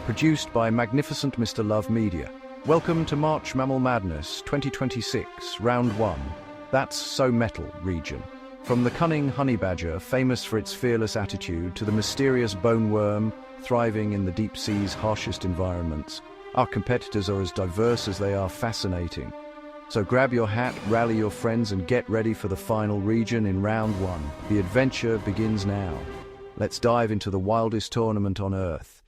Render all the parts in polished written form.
produced by magnificent Mr. Love Media. Welcome to March Mammal Madness 2026, Round 1. That's So Metal region. From the cunning honey badger, famous for its fearless attitude, to the mysterious boneworm, thriving in the deep sea's harshest environments, our competitors are as diverse as they are fascinating. So grab your hat, rally your friends, and get ready for the final region in Round 1. The adventure begins now. Let's dive into the wildest tournament on Earth.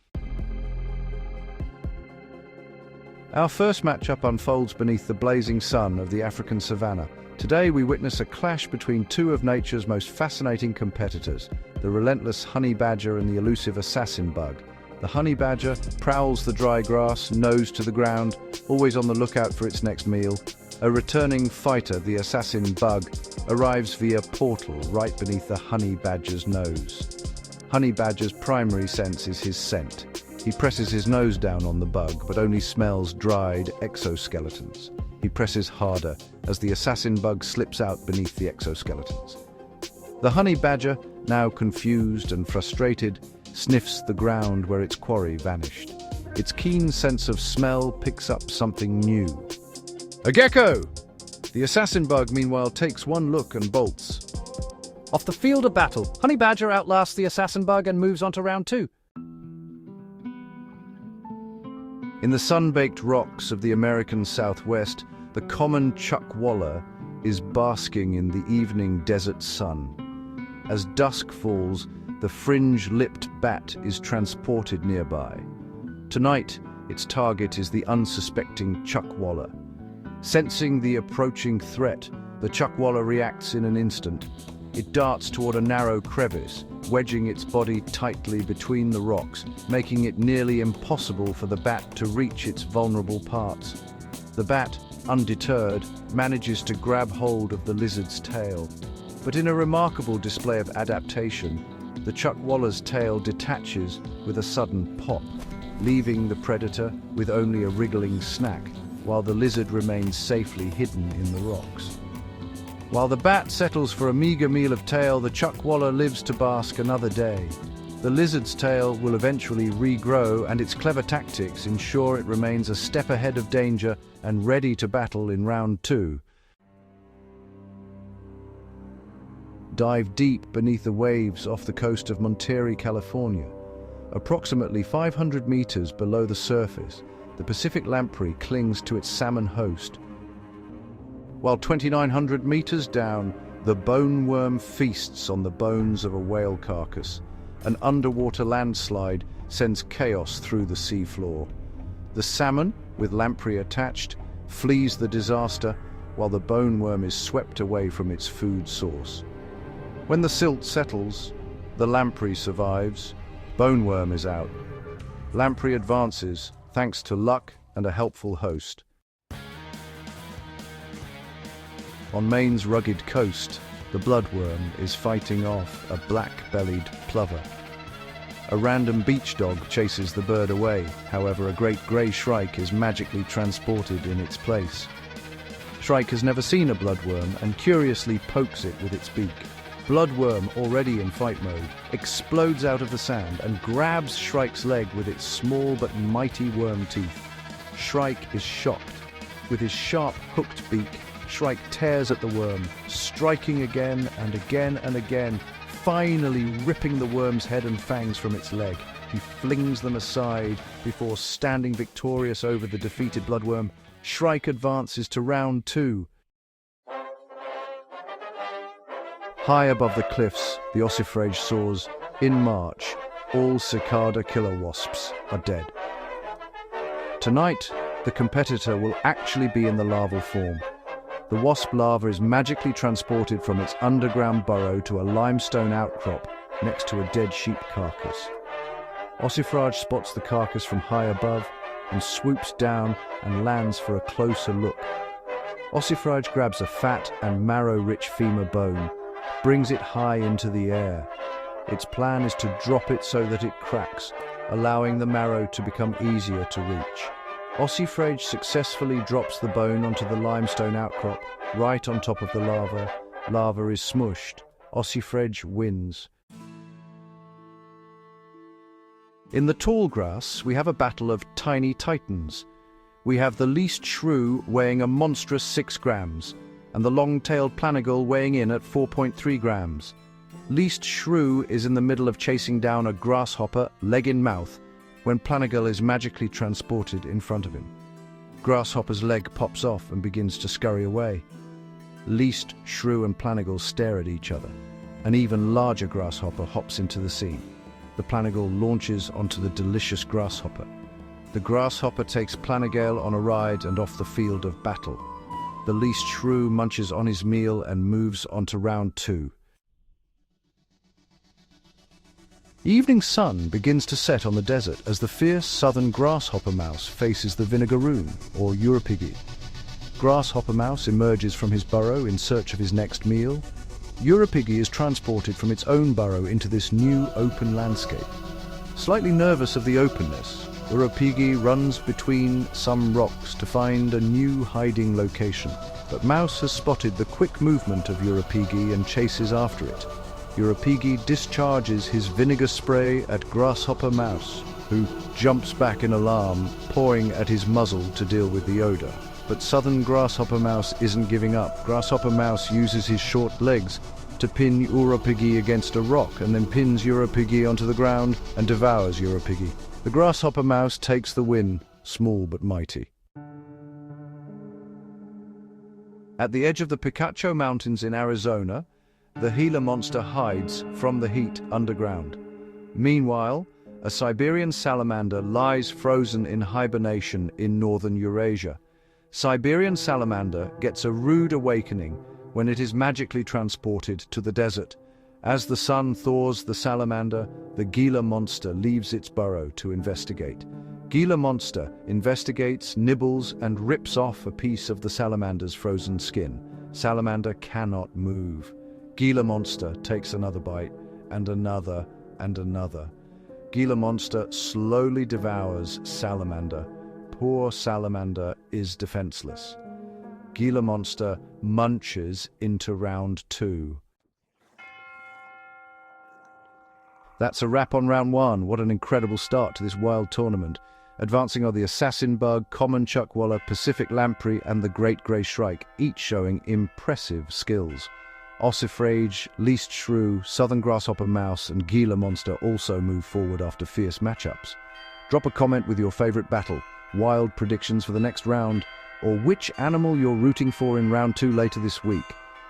Our first matchup unfolds beneath the blazing sun of the African savanna. Today we witness a clash between two of nature's most fascinating competitors, the relentless honey badger and the elusive assassin bug. The honey badger prowls the dry grass, nose to the ground, always on the lookout for its next meal. A returning fighter, the assassin bug, arrives via portal right beneath the honey badger's nose. Honey badger's primary sense is his scent. He presses his nose down on the bug, but only smells dried exoskeletons. He presses harder as the assassin bug slips out beneath the exoskeletons. The honey badger, now confused and frustrated, sniffs the ground where its quarry vanished. Its keen sense of smell picks up something new. A gecko! The assassin bug, meanwhile, takes one look and bolts. Off the field of battle, honey badger outlasts the assassin bug and moves on to round 2. In the sun-baked rocks of the American Southwest, the common Chuckwalla is basking in the evening desert sun. As dusk falls, the fringe-lipped bat is transported nearby. Tonight, its target is the unsuspecting Chuckwalla. Sensing the approaching threat, the Chuckwalla reacts in an instant. It darts toward a narrow crevice, wedging its body tightly between the rocks, making it nearly impossible for the bat to reach its vulnerable parts. The bat, undeterred, manages to grab hold of the lizard's tail. But in a remarkable display of adaptation, the Chuckwalla's tail detaches with a sudden pop, leaving the predator with only a wriggling snack, while the lizard remains safely hidden in the rocks. While the bat settles for a meager meal of tail, the Chuckwalla lives to bask another day. The lizard's tail will eventually regrow, and its clever tactics ensure it remains a step ahead of danger and ready to battle in round 2. Dive deep beneath the waves off the coast of Monterey, California. Approximately 500 meters below the surface, the Pacific lamprey clings to its salmon host. While 2,900 meters down, the boneworm feasts on the bones of a whale carcass. An underwater landslide sends chaos through the seafloor. The salmon, with lamprey attached, flees the disaster, while the boneworm is swept away from its food source. When the silt settles, the lamprey survives. Boneworm is out. Lamprey advances, thanks to luck and a helpful host. On Maine's rugged coast, the bloodworm is fighting off a black-bellied plover. A random beach dog chases the bird away. However, a great grey shrike is magically transported in its place. Shrike has never seen a bloodworm and curiously pokes it with its beak. Bloodworm, already in fight mode, explodes out of the sand and grabs Shrike's leg with its small but mighty worm teeth. Shrike is shocked. With his sharp, hooked beak, Shrike tears at the worm, striking again and again and again, finally ripping the worm's head and fangs from its leg. He flings them aside before standing victorious over the defeated bloodworm. Shrike advances to round 2. High above the cliffs, the Ossifrage soars. In March, all Cicada killer wasps are dead. Tonight, the competitor will actually be in the larval form. The wasp larva is magically transported from its underground burrow to a limestone outcrop next to a dead sheep carcass. Ossifrage spots the carcass from high above and swoops down and lands for a closer look. Ossifrage grabs a fat and marrow-rich femur bone, brings it high into the air. Its plan is to drop it so that it cracks, allowing the marrow to become easier to reach. Ossifrage successfully drops the bone onto the limestone outcrop, right on top of the larva. Larva is smushed. Ossifrage wins. In the tall grass, we have a battle of tiny titans. We have the least Shrew weighing a monstrous 6 grams, and the long-tailed Planigale weighing in at 4.3 grams. Least Shrew is in the middle of chasing down a grasshopper, leg in mouth, when Planigale is magically transported in front of him. Grasshopper's leg pops off and begins to scurry away. Least Shrew and Planigale stare at each other. An even larger grasshopper hops into the scene. The Planigale launches onto the delicious grasshopper. The grasshopper takes Planigale on a ride and off the field of battle. The least Shrew munches on his meal and moves on to round 2. Evening sun begins to set on the desert as the fierce southern grasshopper mouse faces the vinegaroon, or Uropygi. Grasshopper mouse emerges from his burrow in search of his next meal. Uropygi is transported from its own burrow into this new open landscape. Slightly nervous of the openness, Uropygi runs between some rocks to find a new hiding location. But Mouse has spotted the quick movement of Uropygi and chases after it. Uropygi discharges his vinegar spray at Grasshopper Mouse, who jumps back in alarm, pawing at his muzzle to deal with the odor. But southern Grasshopper Mouse isn't giving up. Grasshopper Mouse uses his short legs to pin Uropygi against a rock and then pins Uropygi onto the ground and devours Uropygi. The Grasshopper Mouse takes the win, small but mighty. At the edge of the Picacho Mountains in Arizona, the Gila monster hides from the heat underground. Meanwhile, a Siberian salamander lies frozen in hibernation in northern Eurasia. Siberian salamander gets a rude awakening when it is magically transported to the desert. As the sun thaws the salamander, the Gila monster leaves its burrow to investigate. Gila monster investigates, nibbles, and rips off a piece of the salamander's frozen skin. Salamander cannot move. Gila monster takes another bite, and another, and another. Gila monster slowly devours salamander. Poor salamander is defenseless. Gila monster munches into round 2. That's a wrap on round 1. What an incredible start to this wild tournament. Advancing are the assassin bug, common Chuckwalla, Pacific lamprey, and the great grey shrike, each showing impressive skills. Ossifrage, least Shrew, southern grasshopper mouse, and Gila monster also move forward after fierce matchups. Drop a comment with your favorite battle, wild predictions for the next round, or which animal you're rooting for in round 2 later this week.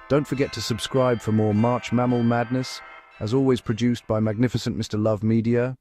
Don't forget to subscribe for more March Mammal madness, as always produced by magnificent Mr. Love Media.